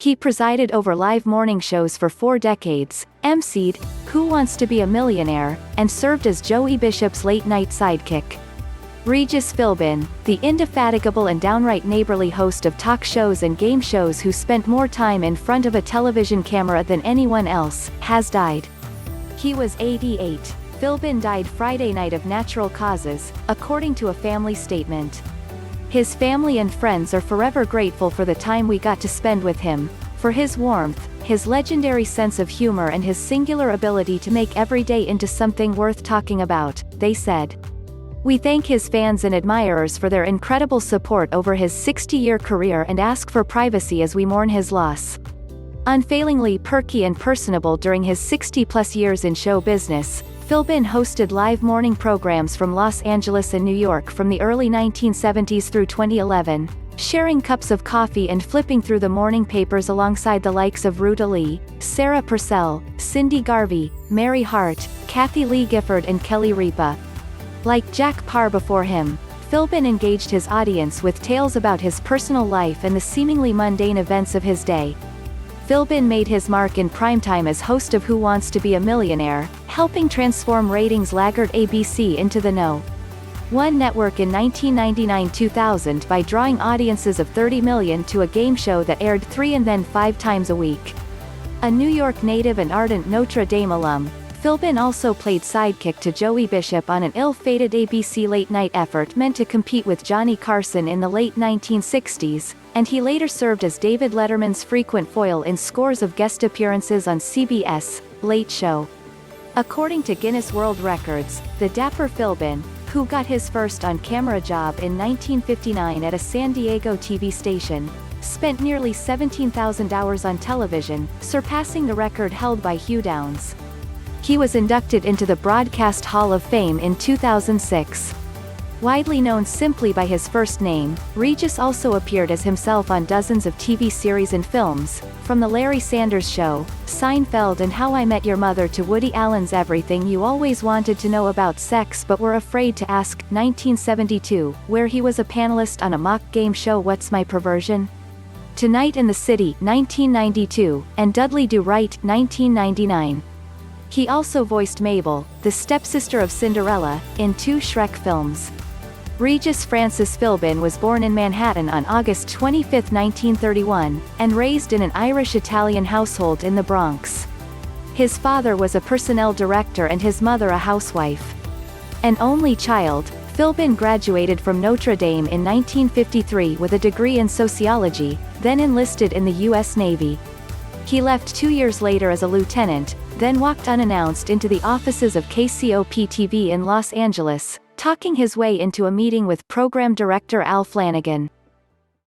He presided over live morning shows for 4 decades, emceed Who Wants to Be a Millionaire, and served as Joey Bishop's late-night sidekick. Regis Philbin, the indefatigable and downright neighborly host of talk shows and game shows who spent more time in front of a television camera than anyone else, has died. He was 88. Philbin died Friday night of natural causes, according to a family statement. His family and friends are forever grateful for the time we got to spend with him, for his warmth, his legendary sense of humor and his singular ability to make every day into something worth talking about, they said. We thank his fans and admirers for their incredible support over his 60-year career and ask for privacy as we mourn his loss. Unfailingly perky and personable during his 60-plus years in show business, Philbin hosted live morning programs from Los Angeles and New York from the early 1970s through 2011, sharing cups of coffee and flipping through the morning papers alongside the likes of Ruta Lee, Sarah Purcell, Cyndy Garvey, Mary Hart, Kathie Lee Gifford and Kelly Ripa. Like Jack Paar before him, Philbin engaged his audience with tales about his personal life and the seemingly mundane events of his day. Philbin made his mark in primetime as host of Who Wants to Be a Millionaire, helping transform ratings-laggard ABC into the No. 1 network in 1999-2000 by drawing audiences of 30 million to a game show that aired 3 and then 5 times a week. A New York native and ardent Notre Dame alum, Philbin also played sidekick to Joey Bishop on an ill-fated ABC late-night effort meant to compete with Johnny Carson in the late 1960s, and he later served as David Letterman's frequent foil in scores of guest appearances on CBS Late Show. According to Guinness World Records, the dapper Philbin, who got his first on-camera job in 1959 at a San Diego TV station, spent nearly 17,000 hours on television, surpassing the record held by Hugh Downs. He was inducted into the Broadcast Hall of Fame in 2006. Widely known simply by his first name, Regis also appeared as himself on dozens of TV series and films, from The Larry Sanders Show, Seinfeld and How I Met Your Mother to Woody Allen's Everything You Always Wanted to Know About Sex But Were Afraid to Ask, 1972, where he was a panelist on a mock game show What's My Perversion? Tonight in the City, 1992, and Dudley Do-Right, 1999. He also voiced Mabel, the stepsister of Cinderella, in 2 Shrek films. Regis Francis Philbin was born in Manhattan on August 25, 1931, and raised in an Irish-Italian household in the Bronx. His father was a personnel director and his mother a housewife. An only child, Philbin graduated from Notre Dame in 1953 with a degree in sociology, then enlisted in the U.S. Navy. He left 2 years later as a lieutenant, then walked unannounced into the offices of KCOP-TV in Los Angeles, talking his way into a meeting with program director Al Flanagan.